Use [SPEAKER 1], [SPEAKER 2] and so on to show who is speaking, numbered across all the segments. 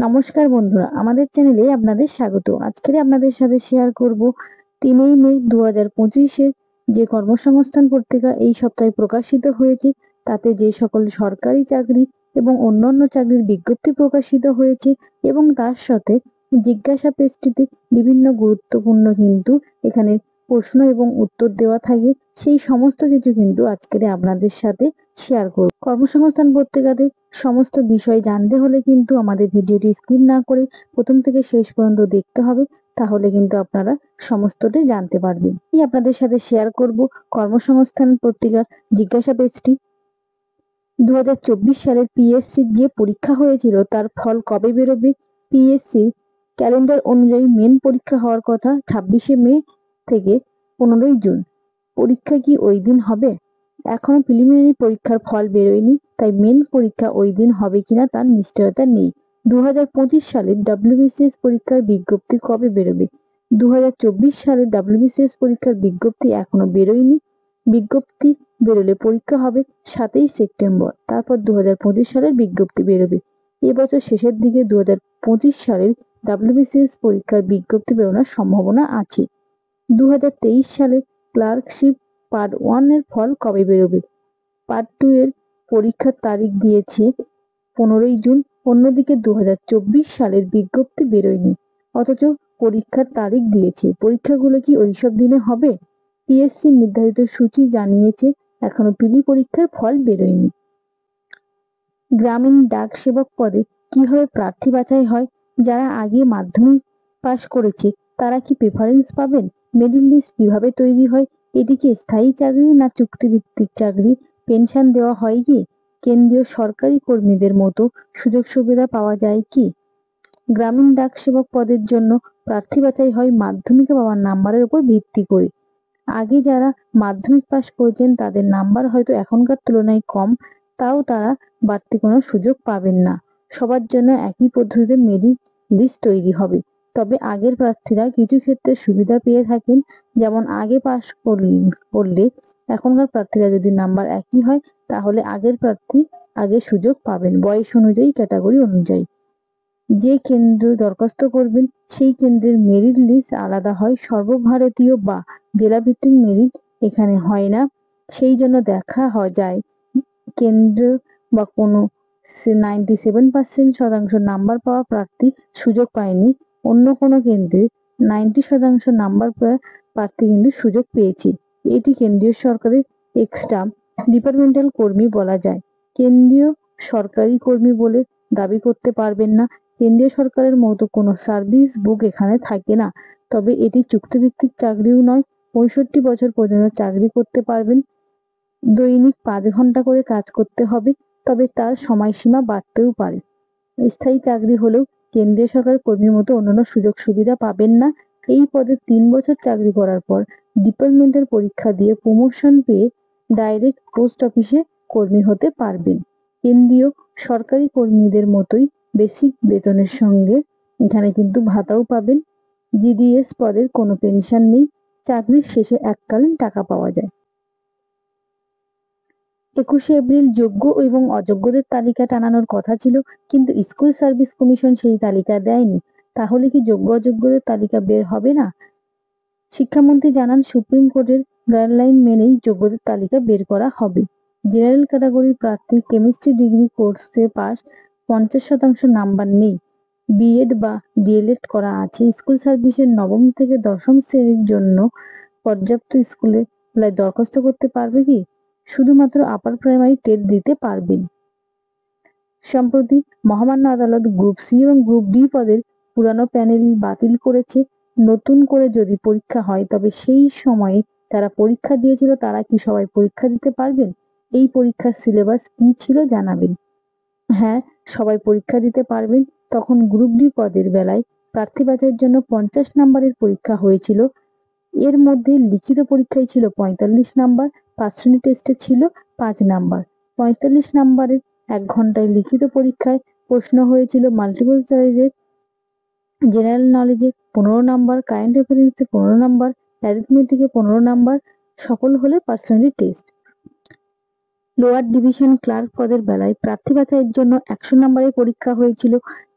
[SPEAKER 1] নমস্কার বন্ধুরা, আমাদের চ্যানেলে আপনাদের স্বাগত। আজকে আপনাদের সাথে শেয়ার করব 3 মে 2025-এর যে কর্মসংস্থান পত্রিকা এই সপ্তাহে প্রকাশিত হয়েছে, তাতে যে সকল সরকারি চাকরি এবং অন্যান্য চাকরির বিজ্ঞপ্তি প্রকাশিত হয়েছে এবং তার সাথে জিজ্ঞাসা পেজটিতে বিভিন্ন গুরুত্বপূর্ণ কিন্তু এখানে প্রশ্ন এবং উত্তর দেওয়া থাকে। সেই সমস্ত কিছু কিন্তু আজকের আপনাদের সাথে শেয়ার করব। কর্মসংস্থান পত্রিকাতে সমস্ত বিষয় জানতে হলে কিন্তু আমাদের ভিডিওটি স্কিপ না করে প্রথম থেকে শেষ পর্যন্ত দেখতে হবে, তাহলে কিন্তু আপনারা সমস্তটাই জানতে পারবেন। আপনাদের সাথে শেয়ার করব কর্মসংস্থান পত্রিকার জিজ্ঞাসা পেজটি। 2024 সালের পিএসসি যে পরীক্ষা হয়েছিল তার ফল কবে বেরোবে? পিএসসি ক্যালেন্ডার অনুযায়ী মেন পরীক্ষা হওয়ার কথা 26শে মে থেকে 15ই জুন। পরীক্ষা কি ওই দিন হবে? এখনো প্রিলিমিনারি পরীক্ষার ফল বেরোয়নি, তাই মেন পরীক্ষা ওই দিন হবে কিনা তার নিশ্চয়তা নেই। 2025 সালের ডাব্লিউবিসিএস পরীক্ষার বিজ্ঞপ্তি কবে বেরোবে? 2024 সালের ডাব্লিউবিসিএস পরীক্ষার বিজ্ঞপ্তি এখনো বেরোয়নি। বিজ্ঞপ্তি বেরোলে পরীক্ষা হবে 7ই সেপ্টেম্বর। তারপর 2025 সালের বিজ্ঞপ্তি বেরোবে। এবছর শেষের দিকে 2025 সালের ডাব্লিউবিসিএস পরীক্ষার বিজ্ঞপ্তি বেরোনোর সম্ভাবনা আছে। 2023 সালে ক্লার্কশিপ পার্ট 1 এর ফল কবে বেরোবে? পার্ট 2 এর পরীক্ষার তারিখ দিয়েছে 15ই জুন। অন্যদিকে 2024 সালের বিজ্ঞপ্তি বেরোয়নি, অথচ পরীক্ষার তারিখ দিয়েছে। পরীক্ষাগুলো কি ওইসব দিনে হবে? পিএসসি নির্ধারিত সূচি জানিয়েছে, এখনো প্রিলি পরীক্ষার ফল বেরোয়নি। গ্রামীণ ডাক সেবক পদে কিভাবে প্রার্থী বাছাই হয়? যারা আগে মাধ্যমিক পাশ করেছে তারা কি প্রেফারেন্স পাবেন? মেরিট লিস্ট কিভাবে তৈরি হয়? এটি কি স্থায়ী চাকরি না চুক্তিভিত্তিক চাকরি? পেনশন দেওয়া হয় কি? কেন্দ্রীয় সরকারি কর্মীদের মতো সুযোগ সুবিধা পাওয়া যায় কি? গ্রামীণ ডাক সেবক পদের জন্য প্রার্থী বাছাই হয় মাধ্যমিকে পাওয়ার নাম্বারের উপর ভিত্তি করে। আগে যারা মাধ্যমিক পাশ করেছেন তাদের নাম্বার হয়তো এখনকার তুলনায় কম, তাও তারা বাড়তি কোনো সুযোগ পাবেন না। সবার জন্য একই পদ্ধতিতে মেরিট লিস্ট তৈরি হবে। তবে আগের প্রার্থীরা কিছু ক্ষেত্রে সুবিধা পেয়ে থাকেন, যেমন আগে পাশ করলে এখনকার প্রার্থীরা যদি নাম্বার একই হয় তাহলে আগের প্রার্থী আগে সুযোগ পাবেন বয়স অনুযায়ী, ক্যাটাগরি অনুযায়ী। যে কেন্দ্র দরখাস্ত করবেন সেই কেন্দ্রের মেরিট লিস্ট আলাদা হয়। সর্বভারতীয় বা জেলাভিত্তিক মেরিট এখানে হয় না, সেই জন্য দেখা যায় কেন্দ্র বা কোনো 97% নাম্বার পাওয়া প্রার্থী সুযোগ পায়নি, অন্য কোনো কেন্দ্রে 90% নাম্বার পাওয়া প্রার্থী কিন্তু সুযোগ পেয়েছে। এটি কেন্দ্রীয় সরকারের এক্সট্রা ডিপার্টমেন্টাল কর্মী বলা যায়। কেন্দ্রীয় সরকারি কর্মী বলে দাবি করতে পারবেন না। কেন্দ্রীয় সরকারের মতো কোনো সার্ভিস বুক এখানে থাকে না। তবে এটি চুক্তিভিত্তিক চাকরিও নয়। 65 বছর পর্যন্ত চাকরি করতে পারবেন। দৈনিক 5 ঘন্টা করে কাজ করতে হবে, তবে তার সময়সীমা বাড়তেও পারে। স্থায়ী চাকরি হলেও কেন্দ্রীয় সরকার কর্মীর মতো অন্যান্য সুযোগ সুবিধা পাবেন না। এই পদে 3 বছর চাকরি করার পর ডিপার্টমেন্টের পরীক্ষা দিয়ে প্রমোশন পেয়ে ডাইরেক্ট পোস্ট অফিসে কর্মী হতে পারবেন। কেন্দ্রীয় সরকারি কর্মীদের মতোই বেসিক বেতনের সঙ্গে এখানে কিন্তু ভাতাও পাবেন। জিডিএস পদের কোনো পেনশন নেই। চাকরির শেষে এককালীন টাকা পাওয়া যায়। 21শে এপ্রিল যোগ্য এবং অযোগ্যদের তালিকা টানানোর কথা ছিল, কিন্তু স্কুল সার্ভিস কমিশন সেই তালিকা দেয়নি। তাহলে কি যোগ্য অযোগ্যদের তালিকা বের হবে না? শিক্ষামন্ত্রী জানান, সুপ্রিম কোর্টের গাইডলাইন মেনেই যোগ্যদের তালিকা বের করা হবে। জেনারেল ক্যাটাগরির প্রার্থী কেমিস্ট্রি ডিগ্রি কোর্সে পাস 50% নাম্বার নেই, বিএড বা ডিএলএড করা আছে। স্কুল সার্ভিসের নবম থেকে দশম শ্রেণীর জন্য পর্যাপ্ত স্কুলে দরখাস্ত করতে পারবে কি? শুধুমাত্র আপার প্রাইমারি টেট দিতে পারবেন। সম্প্রতি মহামান্য আদালত গ্রুপ সি এবং গ্রুপ ডি পদের পুরানো প্যানেল বাতিল করেছে। নতুন করে যদি পরীক্ষা হয় তবে সেই সময়ে যারা পরীক্ষা দিয়েছিল তারা কি সবাই পরীক্ষা দিতে পারবেন? এই পরীক্ষার সিলেবাস কি ছিল জানাবেন। হ্যাঁ, সবাই পরীক্ষা দিতে পারবেন। তখন গ্রুপ ডি পদের বেলায় প্রার্থী বাছাইয়ের জন্য 50 নাম্বারের পরীক্ষা হয়েছিল। এর মধ্যে লিখিত পরীক্ষায় ছিল 45 নাম্বার, পার্সোনাল টেস্টে ছিল 5 নাম্বার। 45 নাম্বারের 1 ঘন্টায় লিখিত পরীক্ষায় প্রশ্ন হয়েছিল মাল্টিপল চয়েসের, জেনারেল নলেজে 15 নাম্বার, কারেন্ট অ্যাফেয়ার্সে 15 নাম্বার, অ্যারিথমেটিকে 15 নাম্বার, সফল হলে personal test. Lower division clerk পদের বেলায় প্রার্থী বাছাইয়ের জন্য 100 নম্বরের পরীক্ষা হয়েছিল।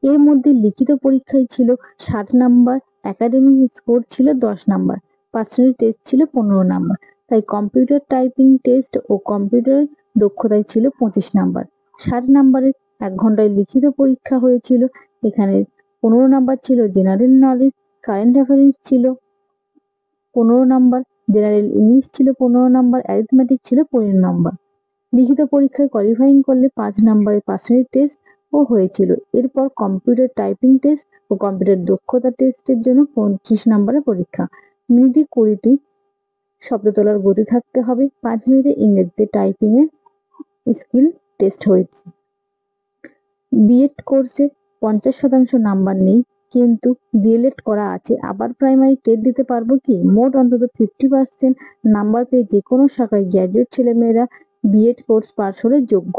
[SPEAKER 1] এর মধ্যে লিখিত পরীক্ষায় ছিল 60 নম্বর, একাডেমিক স্কোর ছিল 10 নম্বর, পার্সোনাল টেস্ট ছিল 15 নম্বর। তাই কম্পিউটার টাইপিং টেস্ট ও কম্পিউটার দক্ষতায় ছিল 25 নম্বর। 60 নম্বরের 1 ঘন্টায় লিখিত পরীক্ষা হয়েছিল। এখানে 15 নম্বর ছিল জেনারেল নলেজ, কারেন্ট অ্যাফেয়ার্স ছিল 15 নম্বর, জেনারেল ইংলিশ ছিল 15 নম্বর, অ্যারিথমেটিক ছিল 15 নম্বর। লিখিত পরীক্ষায় কোয়ালিফাইং করলে 5 নম্বরের পার্সোনাল টেস্ট ও হয়েছিল। এরপর কম্পিউটার টাইপিং টেস্ট ও কম্পিউটার দক্ষতা টেস্টের জন্য 25 নম্বরের পরীক্ষা। মিনিটে 20টি শব্দ তোলার গতি থাকতে হবে। 5 মিনিটে ইংরেজিতে টাইপিং এর স্কিল টেস্ট হয়েছে। বিএড কোর্সে 50% নাম্বার নেই, কিন্তু ডিএলএড করা আছে। আবার প্রাইমারি টেট দিতে পারবো কি? মোট অন্তত 50% নাম্বার পেয়ে যে কোনো শাখায় গ্র্যাজুয়েট ছেলেমেয়েরা বিএড কোর্স পাস হলে যোগ্য।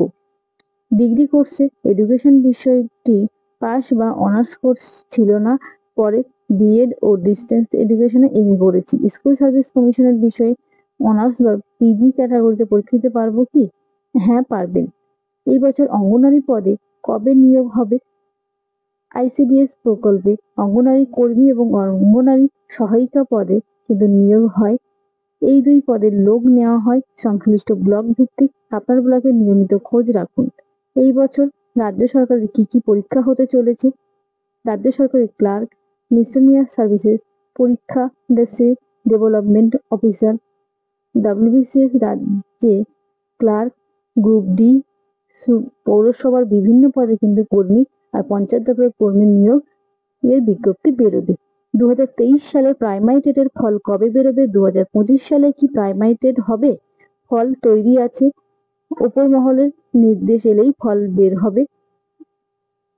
[SPEAKER 1] ডিগ্রি কোর্সে এডুকেশন বিষয়টি পাস বা অনার্স কোর্স ছিল না, পরে বিএড ও ডিস্টেন্স এডুকেশনে এমএ করেছি। স্কুল সার্ভিস কমিশনের বিষয়ে অনার্স বা পিজি ক্যাটাগরিতে পরীক্ষা দিতে পারবো কি? হ্যাঁ, পারবেন। এই বছর অঙ্গনারী পদে কবে নিয়োগ হবে? আইসিডিএস প্রকল্পে অঙ্গনারী কর্মী এবং অঙ্গনারী সহায়িকা পদে কিন্তু নিয়োগ হয়। এই 2 পদের লোক নেওয়া হয় সংশ্লিষ্ট ব্লক ভিত্তিক। আপনার ব্লকে নিয়মিত খোঁজ রাখুন। এই বছর রাজ্য সরকারের কি কি পরীক্ষা হতে চলেছে? রাজ্য সরকারের ক্লার্ক, মিসেলিনিয়াস সার্ভিসেস পরীক্ষা, ইন্ডাস্ট্রিয়াল ডেভেলপমেন্ট অফিসার, ডব্লিউবিসিএস রাজ্যে ক্লার্ক, গ্রুপ ডি, পৌরসভার বিভিন্ন পদে কিন্তু কর্মী আর পঞ্চায়েত দপ্তরের কর্মী নিয়োগ এর বিজ্ঞপ্তি বেরোবে। 2023 সালের প্রাইমারি টেটের ফল কবে বেরোবে? 2025 সালে কি প্রাইমারি টেট হবে? ফল তৈরি আছে, ওপর মহলের নির্দেশ এলেই ফল বের হবে।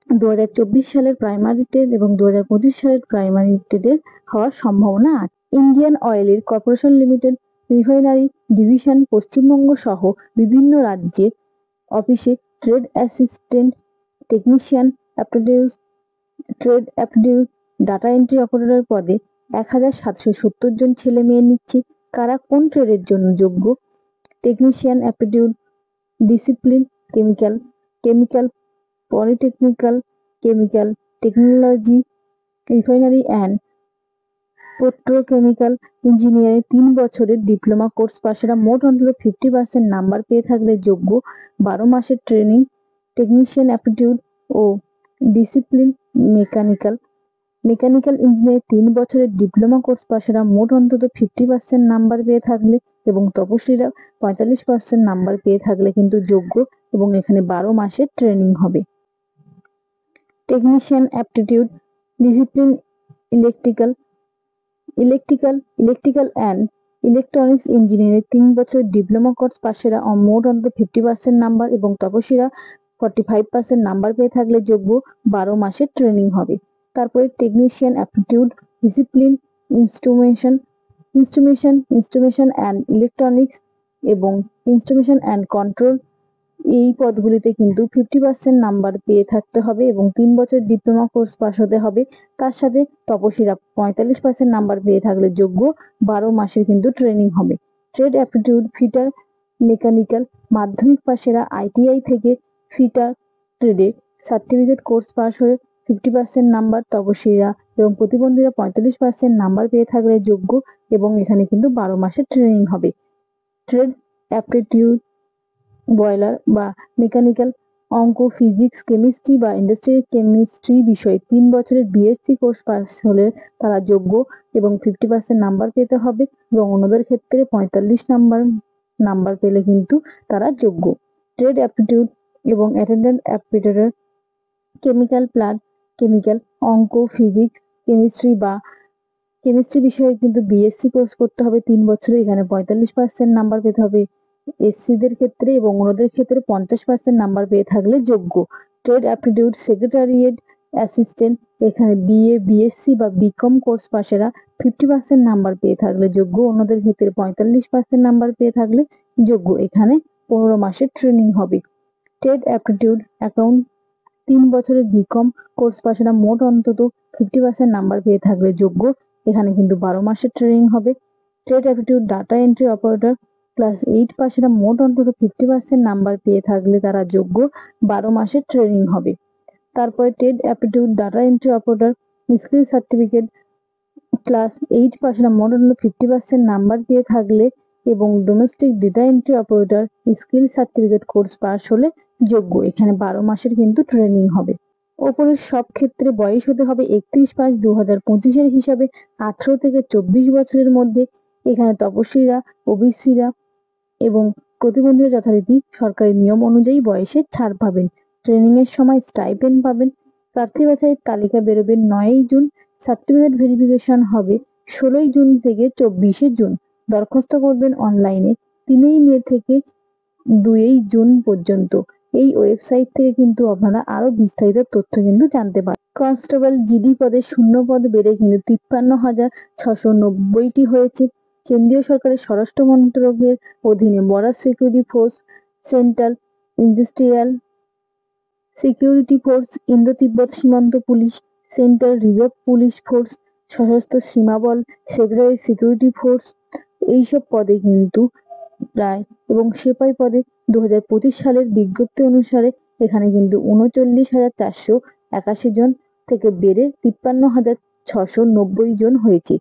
[SPEAKER 1] 2024 সালের প্রাইমারি টেট এবং 2025 সালের প্রাইমারি টেটের হওয়ার সম্ভাবনা আছে। ইন্ডিয়ান অয়েলের corporation limited refinery division Paschimbanga সহ বিভিন্ন রাজ্যের অফিসে trade assistant, technician, trade aptitude, data entry operator পদে 1770 জন ছেলে মেয়ে নিচ্ছে। কারা কোন ট্রেডের জন্য যোগ্য? Technician aptitude, discipline, chemical, polytechnical, chemical technology, refinery and petrochemical engineering 3 বছরের ডিপ্লোমা কোর্স পাশেরা মোট অন্তত 50% নাম্বার পেয়ে থাকলে যোগ্য। 12 মাসের ট্রেনিং। টেকনিশিয়ান অ্যাপটিটিউড ও ডিসিপ্লিন মেকানিক্যাল ইঞ্জিনিয়ারিং 3 বছরের ডিপ্লোমা কোর্স পাশেরা মোট অন্তত 50% নাম্বার পেয়ে থাকলে এবং তপশিলীরা 45% নাম্বার পেয়ে থাকলে কিন্তু যোগ্য, এবং এখানে 12 মাসের ট্রেনিং হবে। Technician aptitude, discipline electrical and electronics engineering 3 বছরের ডিপ্লোমা কোর্স পাশেরা মোট অন্তত 50% নাম্বার এবং তপশিলীরা 45% নাম্বার পেয়ে থাকলে যোগ্য। 12 মাসের ট্রেনিং হবে। তারপরে technician aptitude, discipline instrumentation and electronics এবং ইনস্ট্রুমেশন অ্যান্ড কন্ট্রোল, এই পদগুলিতে কিন্তু 50% নাম্বার পেয়ে থাকতে হবে এবং 3 বছর ডিপ্লোমা কোর্স পাস হতে হবে। তার সাথে তপশিলীরা 45% নাম্বার পেয়ে থাকলে যোগ্য। 12 মাসের কিন্তু ট্রেনিং হবে। ট্রেড অ্যাপটিটিউড, ফিটার মেকানিক্যাল, মাধ্যমিক পাশেরা আইটিআই থেকে ফিটার ট্রেডে সার্টিফিকেট কোর্স পাস হয়ে 50% নাম্বার, তপশিলীরা এবং প্রতিবন্ধীরা 45% নাম্বার পেয়ে থাকলে যোগ্য, এবং এখানে কিন্তু 12 মাসের ট্রেনিং হবে। ট্রেড অ্যাপটিটিউড, বয়লার বা মেকানিক্যাল, অঙ্ক, ফিজিক্স, কেমিস্ট্রি বা ইন্ডাস্ট্রিয়াল কেমিস্ট্রি বিষয়ে 3 বছরের বিএসসি কোর্স পাস হলে তারা যোগ্য এবং 50% নাম্বার পেতে হবে, এবং অন্যদের ক্ষেত্রে 45 নাম্বার পেলে কিন্তু তারা যোগ্য। ট্রেড অ্যাপটিটিউড এবং অ্যাটেন্ডেন্ট অপারেটর, কেমিক্যাল, অঙ্ক, ফিজিক্স, কেমিস্ট্রি বিষয়ে কিন্তু বিএসসি কোর্স করতে হবে 3 বছরে। এখানে 45% নাম্বার পেতে হবে এসসিদের ক্ষেত্রে, এবং অন্যদের ক্ষেত্রে 50% নাম্বার পেয়ে থাকলে যোগ্য। ট্রেড অ্যাপটিটিউড, সেক্রেটারিয়েট অ্যাসিস্ট্যান্ট, এখানে বিএ, বিএসসি বা বিকম কোর্স পাশেরা 50% নাম্বার পেয়ে থাকলে যোগ্য, অন্যদের ক্ষেত্রে 45% নাম্বার পেয়ে থাকলে যোগ্য। এখানে 15 মাসের ট্রেনিং হবে। ট্রেড অ্যাপটিটিউড অ্যাকাউন্ট, 3 বছরের বিকম কোর্স পাশেরা মোট অন্তত 50% নাম্বার পেয়ে থাকলে যোগ্য, এখানে কিন্তু 12 মাসের ট্রেনিং হবে। Trade aptitude, data entry operator, class 8 পাশেরা মোট অন্তত 50% নাম্বার পেয়ে থাকলে তারা যোগ্য। 12 মাসের ট্রেনিং হবে। তারপরে TET aptitude data entry operator skill certificate class 8 পাশেরা মোট অন্তত 50% নাম্বার পেয়ে থাকলে এবং domestic data entry operator skill certificate course pass হলে যোগ্য। এখানে 12 মাসের কিন্তু ট্রেনিং হবে। ওপরের সব ক্ষেত্রে বয়স হতে হবে 31/5/2025 হিসাবে 18 থেকে 24 বছরের মধ্যে। এখানে তপশিলীরা, ওবিসিরা এবং প্রতিবন্ধীরা যথারীতি সরকারি নিয়ম অনুযায়ী বয়সের ছাড় পাবেন। ট্রেনিং এর সময় স্টাইপেন্ড পাবেন। প্রার্থী বাছাইয়ের তালিকা বেরোবে 9ই জুন। সার্টিফিকেট ভেরিফিকেশন হবে 16ই জুন থেকে 24শে জুন। দরখাস্ত করবেন অনলাইনে 3ই মে থেকে 2ই জুন পর্যন্ত। এই ওয়েবসাইট থেকে কিন্তু আপনারা আরো বিস্তারিত তথ্য কিন্তু জানতে পারেন। কনস্টেবল জিডি পদে শূন্য পদ বেড়ে কিন্তু 53,690টি হয়েছে। কেন্দ্রীয় সরকারের স্বরাষ্ট্র মন্ত্রকের অধীনে border security force, central industrial security force, Indo Tibbat সীমান্ত police, central reserve police force, Sashastra Seema Bal, secretary security force, এইসব পদে কিন্তু প্রায় এবং সেপাই পদে 2025 সালের বিজ্ঞপ্তি অনুসারে এখানে কিন্তু 39,481 জন থেকে বেড়ে 53,690 জন হয়েছে।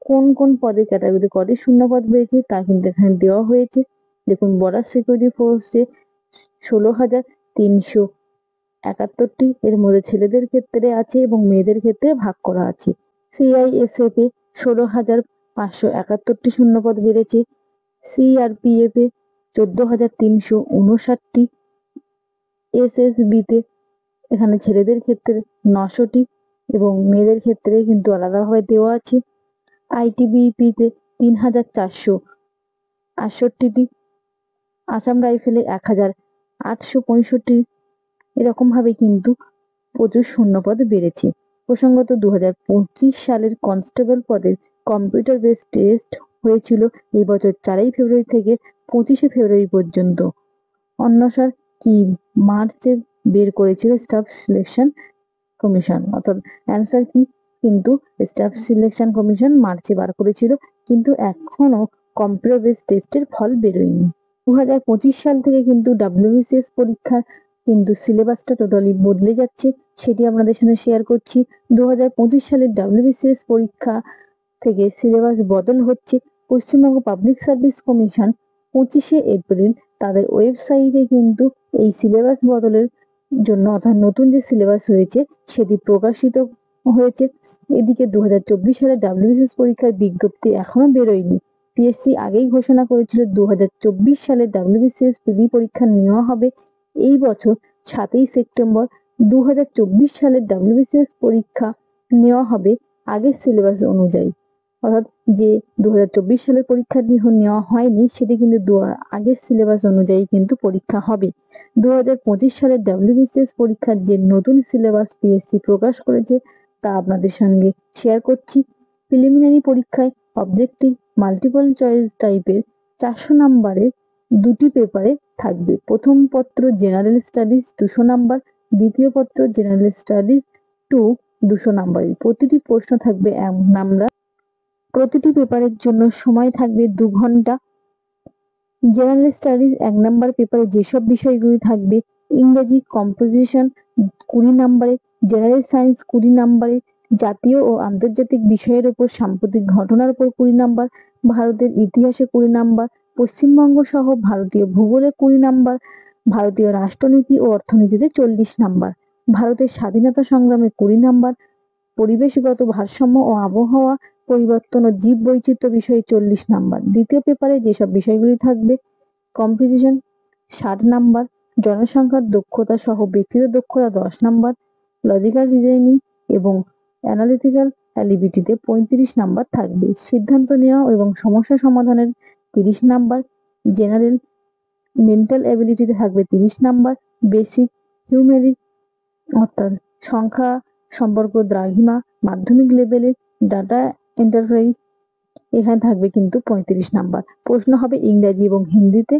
[SPEAKER 1] কোন কোন পদে ক্যাটাগরি করে শূন্য পদ বেড়েছে তা কিন্তু এখানে দেওয়া হয়েছে। দেখুন, বর্ডার সিকিউরিটি ফোর্সে 16,371টি, এর মধ্যে ছেলেদের ক্ষেত্রে আছে এবং মেয়েদের ক্ষেত্রে ভাগ করা আছে। সিআইএসএফ এ 16,571টি শূন্যপদ বেড়েছে। সিআরপিএফ এ 14,359টি। এসএসবি তে এখানে ছেলেদের ক্ষেত্রে 900টি এবং মেয়েদের ক্ষেত্রে কিন্তু আলাদাভাবে দেওয়া আছে। আইটিবিপি তে 3,468টি। আসাম রাইফেলে 1,865। এরকম ভাবে কিন্তু প্রচুর শূন্যপদ বেড়েছে। প্রসঙ্গত 2025 সালের কনস্টেবল পদের কম্পিউটার বেস টেস্ট হয়েছিল এই বছর 4ই ফেব্রুয়ারি থেকে 25শে ফেব্রুয়ারি পর্যন্ত। অন্বসার কি মার্চে বের করেছিল স্টাফ সিলেকশন কমিশন, অর্থাৎ অ্যান্সার কি কিন্তু স্টাফ সিলেকশন কমিশন মার্চে বার করেছিল, কিন্তু এখনো কম্পিউটার বেস টেস্টের ফল বেরোয়নি। 2025 সাল থেকে কিন্তু ডাব্লিউবিসিএস পরীক্ষা কিন্তু সিলেবাসটা টোটালি বদলে যাচ্ছে, সেটি আপনাদের সাথে শেয়ার করছি। 2025 সালের ডাব্লিউবিসিএস পরীক্ষা থেকে সিলেবাস বদল হচ্ছে। পশ্চিমবঙ্গ পাবলিক সার্ভিস কমিশন 25শে এপ্রিল তাদের ওয়েবসাইটে কিন্তু এই সিলেবাস বদলের জন্য, অর্থাৎ নতুন যে সিলেবাস হয়েছে সেটি প্রকাশিত হয়েছে। এদিকে 2024 সালের ডাব্লিউবিসিএস পরীক্ষার বিজ্ঞপ্তি এখনো বেরোয়নি। পিএসসি আগেই ঘোষণা করেছিল 2024 সালের ডাব্লিউবিসিএস প্রিলি পরীক্ষা নেওয়া হবে এই বছর 7ই সেপ্টেম্বর। 2024 সালের ডাব্লিউবিসিএস পরীক্ষা নেওয়া হবে আগের সিলেবাস অনুযায়ী, অর্থাৎ যে 2024 সালের পরীক্ষাটি নেওয়া হয়নি সেটি কিন্তু আগের সিলেবাস অনুযায়ী কিন্তু পরীক্ষা হবে। 2025 সালের ডাব্লিউবিসিএস পরীক্ষার যে নতুন সিলেবাস পিএসসি প্রকাশ করেছে তা আপনাদের সঙ্গে শেয়ার করছি। প্রিলিমিনারি পরীক্ষায় অবজেক্টিভ মাল্টিপল চয়েস টাইপের 400 নম্বরের দুটি পেপারে থাকবে। প্রথম পত্র জেনারেল স্টাডিজ 200 নাম্বার, দ্বিতীয় পত্র জেনারেল স্টাডিজ 2 200 নাম্বারের। প্রতিটি প্রশ্ন থাকবে নাম্বার। প্রতিটি পেপারের জন্য সময় থাকবে 2 ঘন্টা। জেনারেল স্টাডিজ 1 নাম্বার পেপারে যেসব বিষয়গুলি থাকবে: ইংরেজি কম্পোজিশন 20 নাম্বারে, জেনারেল সায়েন্স 20 নাম্বারে, জাতীয় ও আন্তর্জাতিক বিষয়ের উপর সাম্প্রতিক ঘটনার উপর 20 নাম্বার, ভারতের ইতিহাসে 20 নাম্বার, পশ্চিমবঙ্গ সহ ভারতীয় ভূগোলে 20 নাম্বার, ভারতীয় রাষ্ট্রনীতি ও অর্থনীতিতে 40 নাম্বার, ভারতের স্বাধীনতা সংগ্রামে 20 নাম্বার, পরিবেশগত ভারসাম্য ও আবহাওয়া পরিবর্তন ও জীব বৈচিত্র্য বিষয়ে 40 নাম্বার। দ্বিতীয় পেপারে যেসব বিষয়গুলি থাকবে: কম্পোজিশন 60 নাম্বার, জনসংখ্যার দক্ষতা সহ ব্যক্তিগত দক্ষতা 10 নাম্বার, লজিক্যাল রিজনিং এবং অ্যানালিটিক্যাল অ্যাবিলিটিতে 35 নাম্বার থাকবে। সিদ্ধান্ত নেওয়া এবং সমস্যা সমাধানের 30 নাম্বার, জেনারেল মেন্টাল অ্যাবিলিটিতে থাকবে 30 নাম্বার, বেসিক হিউম্যানিটিস অর্থাৎ সংখ্যা সম্পর্ক দ্রাঘিমা মাধ্যমিক লেভেলে ডাটা এন্টারপ্রাইজ এখানে থাকবে কিন্তু 35 নাম্বার। প্রশ্ন হবে ইংরেজি এবং হিন্দিতে।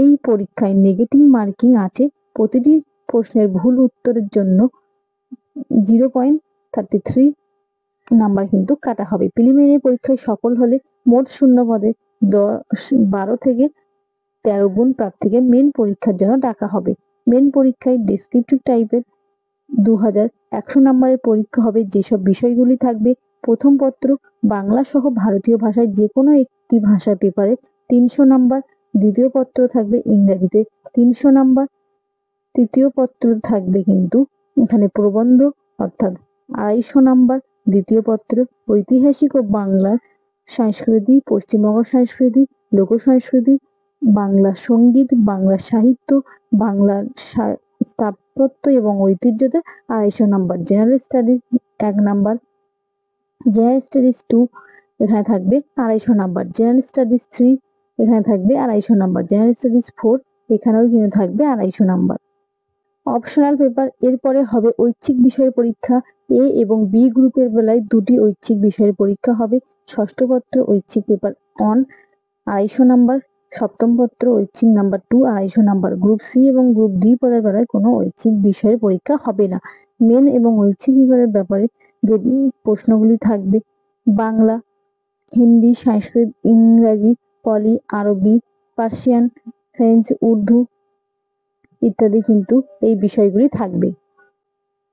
[SPEAKER 1] এই পরীক্ষায় নেগেটিভ মার্কিং আছে। প্রতিটি প্রশ্নের ভুল উত্তরের জন্য 0.33 নাম্বার কিন্তু কাটা হবে। প্রিলিমিনারি পরীক্ষায় সফল হলে মোট শূন্য পদে 12 থেকে 13 গুণ প্রার্থীকে মেন পরীক্ষার জন্য ডাকা হবে। মেন পরীক্ষায় ডেসক্রিপটিভ টাইপের 2100 নম্বরের পরীক্ষা হবে। যেসব বিষয়গুলি থাকবে: প্রথম পত্র বাংলা সহ ভারতীয় ভাষায় যে কোনো একটি ভাষার পেপারে 300 নম্বর, দ্বিতীয় পত্র থাকবে ইংরেজিতে 300 নম্বর, তৃতীয় পত্র থাকবে কিন্তু এখানে প্রবন্ধ অর্থাৎ 250 নম্বর, দ্বিতীয় পত্র ঐতিহাসিক ও বাংলার সংস্কৃতি, পশ্চিমবঙ্গ সংস্কৃতি, লোক সংস্কৃতি, বাংলা সঙ্গীত, বাংলা সাহিত্য, বাংলার স্থাপত্য এবং ঐতিহ্যতে 250 নম্বর, জেনারেল স্টাডিজ 1 নম্বর, জেনারেল স্টাডিজ 2 এখানে থাকবে 250 নম্বর, জেনারেল স্টাডিজ 3 এখানে থাকবে 250 নম্বর, জেনারেল স্টাডিজ 4 এখানেও কিন্তু থাকবে 250 নম্বর। অপশনাল পেপার এরপরে হবে ঐচ্ছিক বিষয়ের পরীক্ষা। এ এবং বি গ্রুপের বেলায় দুটি ঐচ্ছিক বিষয়ের পরীক্ষা হবে। ষষ্ঠ পত্র ঐচ্ছিক পেপার 1 250 নম্বর, সপ্তম পত্র ঐচ্ছিক নাম্বার 2 250 নম্বর। গ্রুপ সি এবং গ্রুপ ডি পদের বেলায় কোনো ঐচ্ছিক বিষয়ের পরীক্ষা হবে না। মেন এবং ঐচ্ছিক বিভাগের ব্যাপারে যে প্রশ্নগুলি থাকবে: বাংলা, হিন্দি, সংস্কৃত, ইংরাজি, পলি, আরবি, পার্সিয়ান, ফ্রেঞ্চ, উর্দু ইত্যাদি কিন্তু এই বিষয়গুলি থাকবে।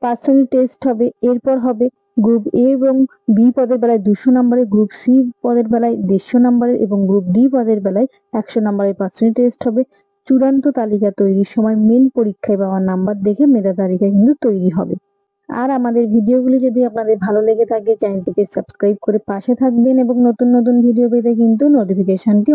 [SPEAKER 1] পার্সোনাল টেস্ট হবে। এরপর হবে গ্রুপ এ এবং বি পদের বেলায় 200 নম্বরের, গ্রুপ সি পদের বেলায় 150 নম্বরের এবং গ্রুপ ডি পদের বেলায় 100 নম্বরের পার্সোনাল টেস্ট হবে। চূড়ান্ত তালিকা তৈরির সময় মেন পরীক্ষায় পাওয়া নাম্বার দেখে মেধা তালিকা কিন্তু তৈরি হবে। আর আমাদের ভিডিওগুলি যদি আপনাদের ভালো লেগে থাকে চ্যানেলটিকে সাবস্ক্রাইব করে পাশে থাকবেন এবং নতুন নতুন ভিডিও পেতে কিন্তু নোটিফিকেশনটি